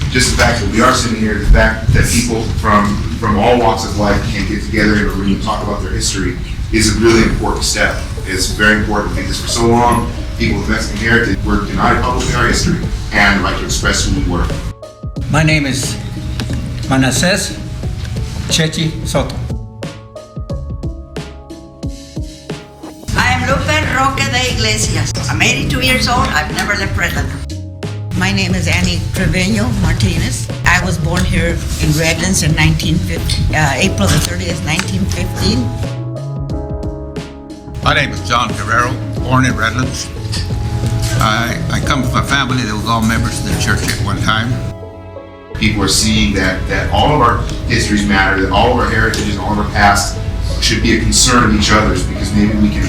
just the fact that we are sitting here, the fact that people from all walks of life can get together in a room and talk about their history is a really important step. It's very important. We did this for so long. People with Mexican heritage were denied publicly our history and the right to express who we were. My name is Manasses Soto. I am Lupe Roque de Yglesias. I'm 82 years old. I've never left Redlands. My name is Trevino Martinez. I was born here in Redlands in April the 30th, 1915. My name is John Guerrero, born in Redlands. I come from a family that was all members of the church at one time. People are seeing that all of our histories matter, that all of our heritages and all of our past should be a concern of each other's, because maybe we can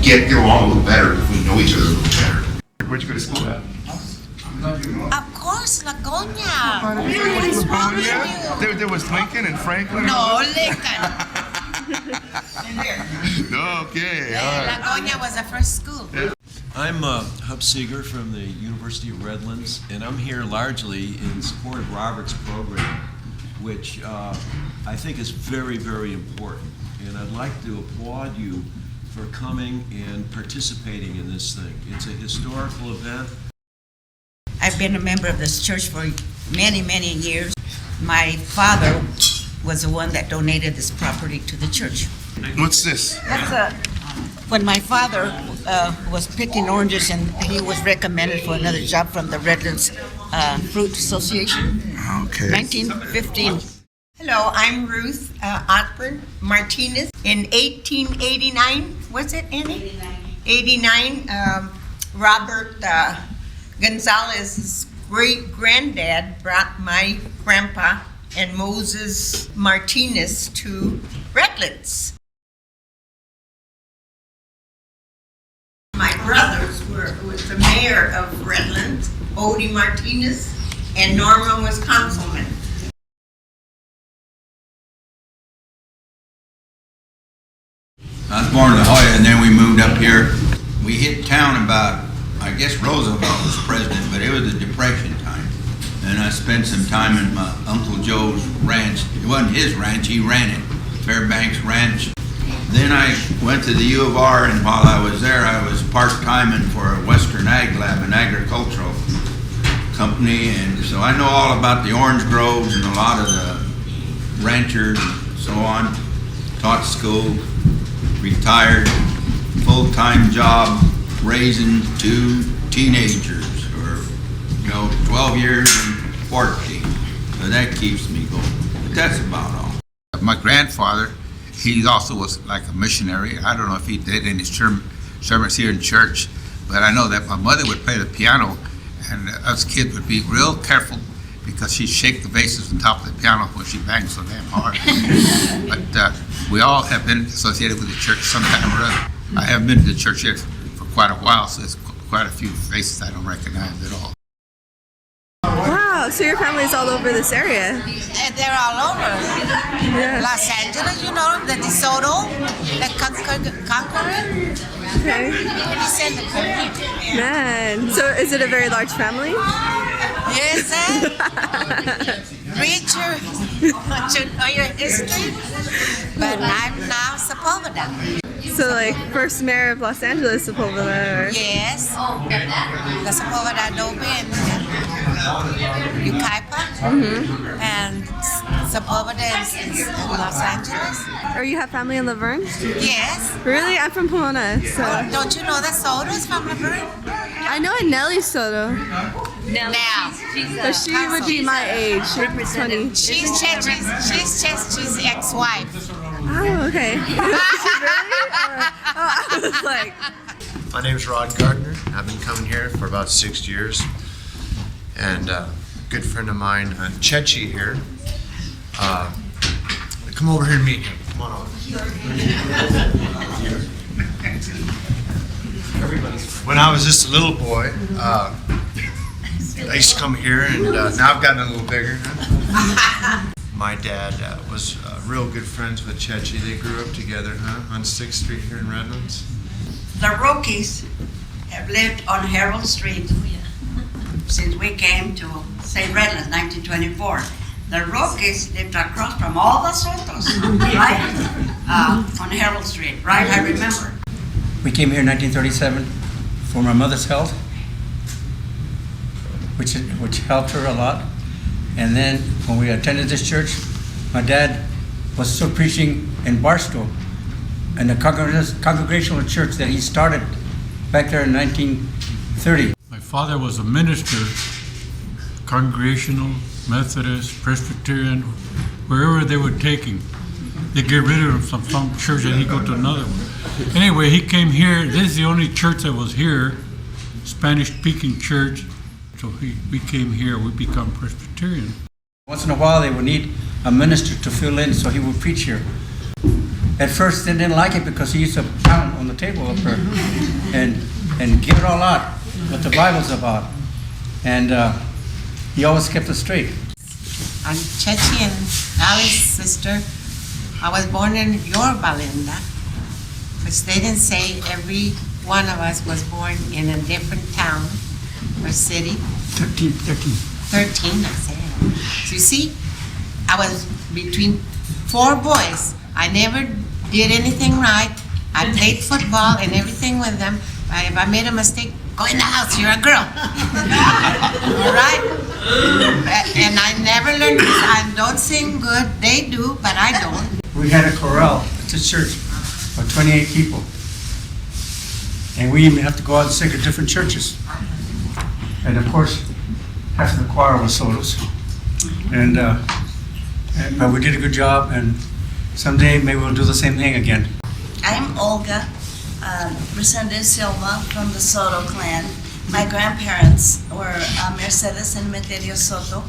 get along a little better if we know each other a little better. Where'd you go to school at? Of course, Lagonia. There was Lincoln and Franklin? No, Lincoln. Okay, Lagonia was the first school. I'm Hub Seeger from the University of Redlands, and I'm here largely in support of Robert's program, which I think is very, very important. And I'd like to applaud you for coming and participating in this thing. It's a historical event. I've been a member of this church for many, many years. My father was the one that donated this property to the church. What's this? When my father was picking oranges and he was recommended for another job from the Redlands Fruit Association. Okay. 1915. Hello, I'm Ruth Otburn Martinez. In 1889, was it, Annie? 89, Robert Gonzalez's great-granddad brought my grandpa and Moses Martinez to Redlands. My brothers were the mayor of Redlands, Odie Martinez, and Norma was councilman. I was born in La Jolla, and then we moved up here. We hit town about, I guess Roosevelt was president, but it was the Depression time. And I spent some time in my Uncle Joe's ranch. It wasn't his ranch, he ran it, Fairbanks Ranch. Then I went to the U of R, and while I was there, I was part-timing for a Western Ag Lab, an agricultural company, and so I know all about the orange groves and a lot of the ranchers and so on. Taught school, retired, full-time job, raising two teenagers, or 12 years and 14. So that keeps me going. But that's about all. My grandfather, he also was like a missionary. I don't know if he did any sermons here in church, but I know that my mother would play the piano, and us kids would be real careful because she'd shake the vases on top of the piano when she banged so damn hard. But we all have been associated with the church sometime or other. I haven't been to the church here for quite a while, so there's quite a few faces I don't recognize at all. Wow, so your family's all over this area. They're all over. Yeah. Los Angeles, you know, the Soto, the conqueror. Okay. Man, so is it a very large family? Yes, sir. Preacher, want to know your history? But I'm now Sepulveda. So like first mayor of Los Angeles, Sepulveda, or? Yes. The Sepulveda Lupe and Yucaipa. And Sepulveda is in Los Angeles. Or you have family in Laverne? Yes. Really? I'm from Pomona, so. Don't you know that Soto's from Laverne? I know a Nelly Soto, Now. but she would be my age. She's 20. She's Chechi's ex-wife. Oh, okay. Is she really? I was like. My name is Rod Gardner. I've been coming here for about 6 years. And a good friend of mine, Chechi here. Come over here and meet him. Come on over. When I was just a little boy, I used to come here, and now I've gotten a little bigger. My dad was real good friends with Chechi. They grew up together, on 6th Street here in Redlands. The Roques have lived on Harold Street since we came to St. Redlands, 1924. The Roques lived across from all the Sotos, right? On Herald Street, right? I remember. We came here in 1937 for my mother's health, which helped her a lot. And then when we attended this church, my dad was still preaching in Barstow, in the congregational church that he started back there in 1930. My father was a minister, Congregational, Methodist, Presbyterian, wherever they would take him. They get rid of him from some church and he'd go to another one. Anyway, he came here. This is the only church that was here, Spanish-speaking church. So we came here, we become Presbyterian. Once in a while, they would need a minister to fill in, so he would preach here. At first, they didn't like it because he used to pound on the table up there and give it all out, what the Bible's about. And he always kept us straight. I'm Chechi and Ali's sister. I was born in Yorba Linda, which they didn't say every one of us was born in a different town or city. 13. 13, I said. So you see, I was between 4 boys. I never did anything right. I played football and everything with them. But if I made a mistake, go in the house, you're a girl. All right? And I never learned this. I don't sing good. They do, but I don't. We had a chorale at the church of 28 people. And we even have to go out and sing at different churches. And of course, half of the choir was solos. But we did a good job, and someday maybe we'll do the same thing again. I'm Olga Resendez Silva from the Soto clan. My grandparents were Mercedes and Meterio Soto.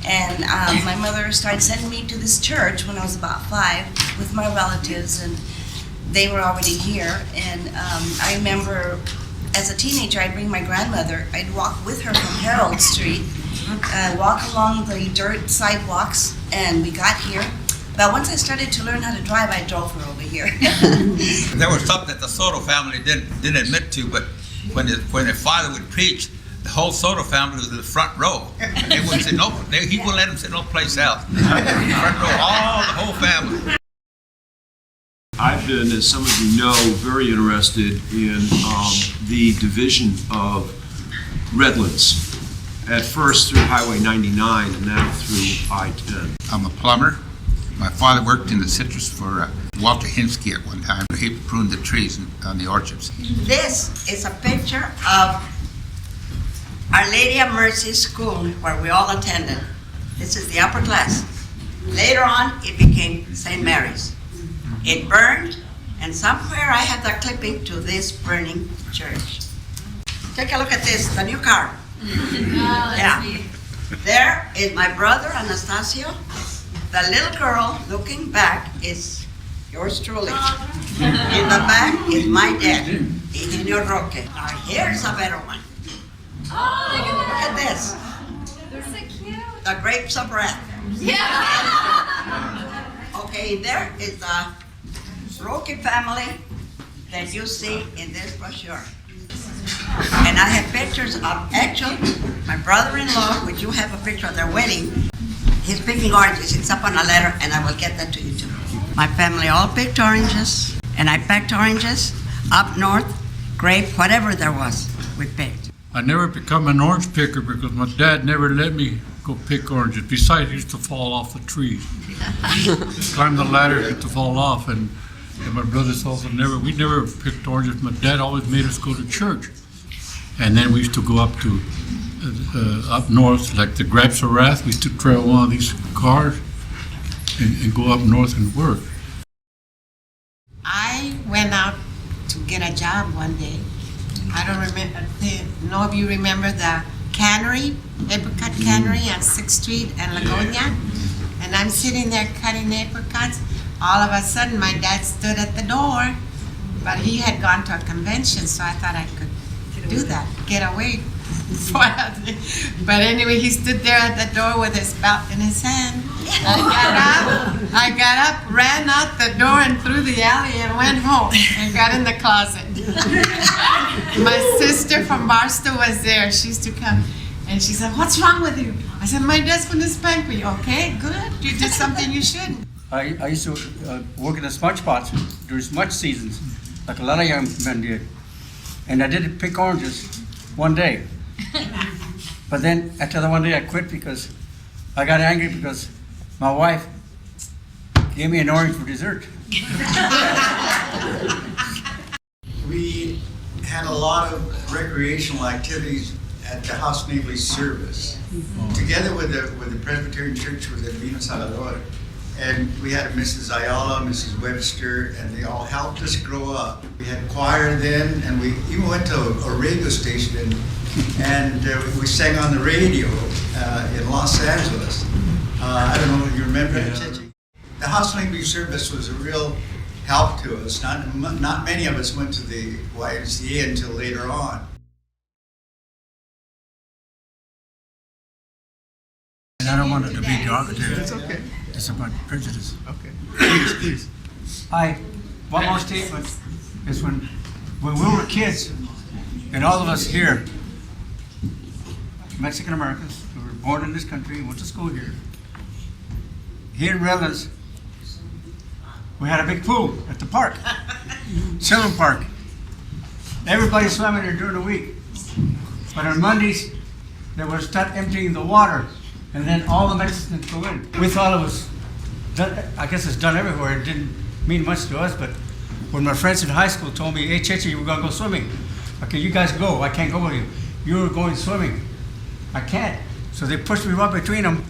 And my mother started sending me to this church when I was about 5 with my relatives, and they were already here. And I remember as a teenager, I'd bring my grandmother. I'd walk with her from Herald Street, walk along the dirt sidewalks, and we got here. But once I started to learn how to drive, I drove her over here. There was something that the Soto family didn't admit to, but when their father would preach, the whole Soto family was in the front row. They wouldn't sit he wouldn't let them sit no place else. Front row, the whole family. I've been, as some of you know, very interested in the division of Redlands. At first through Highway 99 and now through I-10. I'm a plumber. My father worked in the citrus for Walter Hinsky at one time. He pruned the trees on the orchards. This is a picture of Our Lady of Mercy School, where we all attended. This is the upper class. Later on, it became St. Mary's. It burned, and somewhere I have the clipping to this burning church. Take a look at this, the new car. Yeah. There is my brother, Anastasio. The little girl looking back is yours truly. In the back is my dad, Ingenio Roque. Now here's a better one. Look at this. They're so cute. The grapes of wrath. Yeah. Okay, there is the Roque family that you see in this brochure. And I have pictures of actually my brother-in-law, which you have a picture of their wedding. He's picking oranges. It's up on a letter, and I will get that to you too. My family all picked oranges, and I packed oranges up north, grape, whatever there was, we picked. I never become an orange picker because my dad never let me go pick oranges. Besides, he used to fall off the trees. Climb the ladder, used to fall off, and my brothers also we never picked oranges. My dad always made us go to church. And then we used to go up to up north, like the Grapes of Wrath. We used to trail one of these cars and go up north and work. I went out to get a job one day. I don't remember, none of you remember the cannery, apricot cannery on 6th Street and Lagonia? And I'm sitting there cutting apricots. All of a sudden, my dad stood at the door, but he had gone to a convention, so I thought I could do that, get away. But anyway, he stood there at the door with his belt in his hand. I got up, ran out the door and through the alley and went home and got in the closet. My sister from Barstow was there. She used to come. And she said, what's wrong with you? I said, my dad's going to spank me. Okay, good. You did something you shouldn't. I used to work in the smudge pots during smudge seasons, like a lot of young men did. And I did pick oranges one day. But then after the one day I quit because I got angry because my wife gave me an orange for dessert. We had a lot of recreational activities at the House Neighborly Service, together with the Presbyterian Church with Trevino, Salvador. And we had Mrs. Ayala, Mrs. Webster, and they all helped us grow up. We had choir then, and we even went to a radio station, and we sang on the radio in Los Angeles. I don't know if you remember it, Chichi. The House Neighborly Service was a real help to us. Not many of us went to the YMCA until later on. And I don't want it to be derogatory. It's okay. It's about prejudice. Okay. Please. One more statement is when we were kids, and all of us here, Mexican Americans, who were born in this country, went to school here. Here in Redlands, we had a big pool at the park, Children's Park. Everybody swam in there during the week. But on Mondays, they would start emptying the water, and then all the Mexicans go in. We thought it was done, I guess it's done everywhere. It didn't mean much to us, but when my friends in high school told me, hey, Chechi, we're gonna go swimming. Okay, you guys go, I can't go with you. You're going swimming. I can't. So they pushed me right between them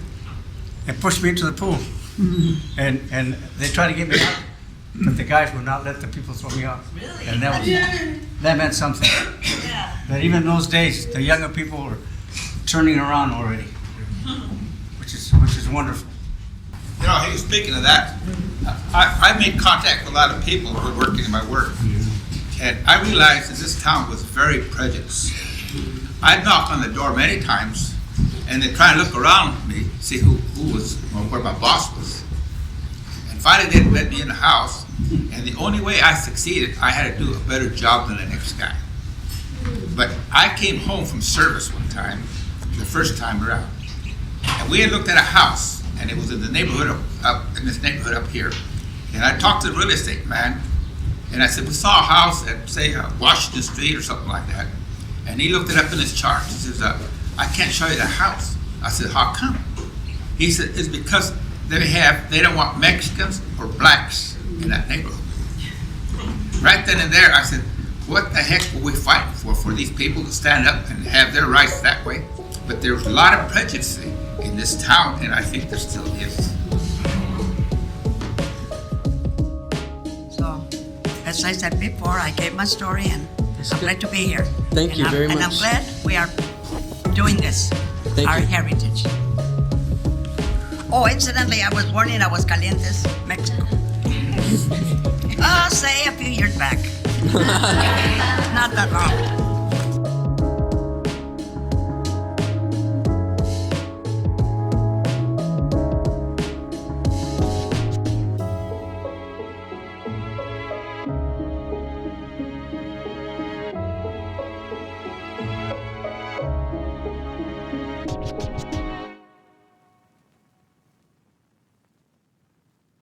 and pushed me into the pool. And they tried to get me out, but the guys would not let the people throw me out. Really? And that meant something. Yeah. That even in those days, the younger people were turning around already, which is wonderful. You know, hey, speaking of that, I made contact with a lot of people who were working in my work. And I realized that this town was very prejudiced. I'd knock on the door many times, and they'd try and look around me, see who was, or where my boss was. And finally they'd let me in the house, and the only way I succeeded, I had to do a better job than the next guy. But I came home from service one time, the first time around, and we had looked at a house, and it was in the neighborhood in this neighborhood up here. And I talked to the real estate man, and I said, we saw a house at, say, Washington Street or something like that. And he looked it up in his chart. He says, I can't show you the house. I said, how come? He said, it's because they don't want Mexicans or blacks in that neighborhood. Right then and there, I said, what the heck were we fighting for these people to stand up and have their rights that way? But there was a lot of prejudice in this town, and I think there still is. So, as I said before, I gave my story, and I'm glad to be here. Thank you very much. And I'm glad we are doing this, Thank our you. heritage. Oh, incidentally, I was born in Aguascalientes, Mexico. Say a few years back. Not that long.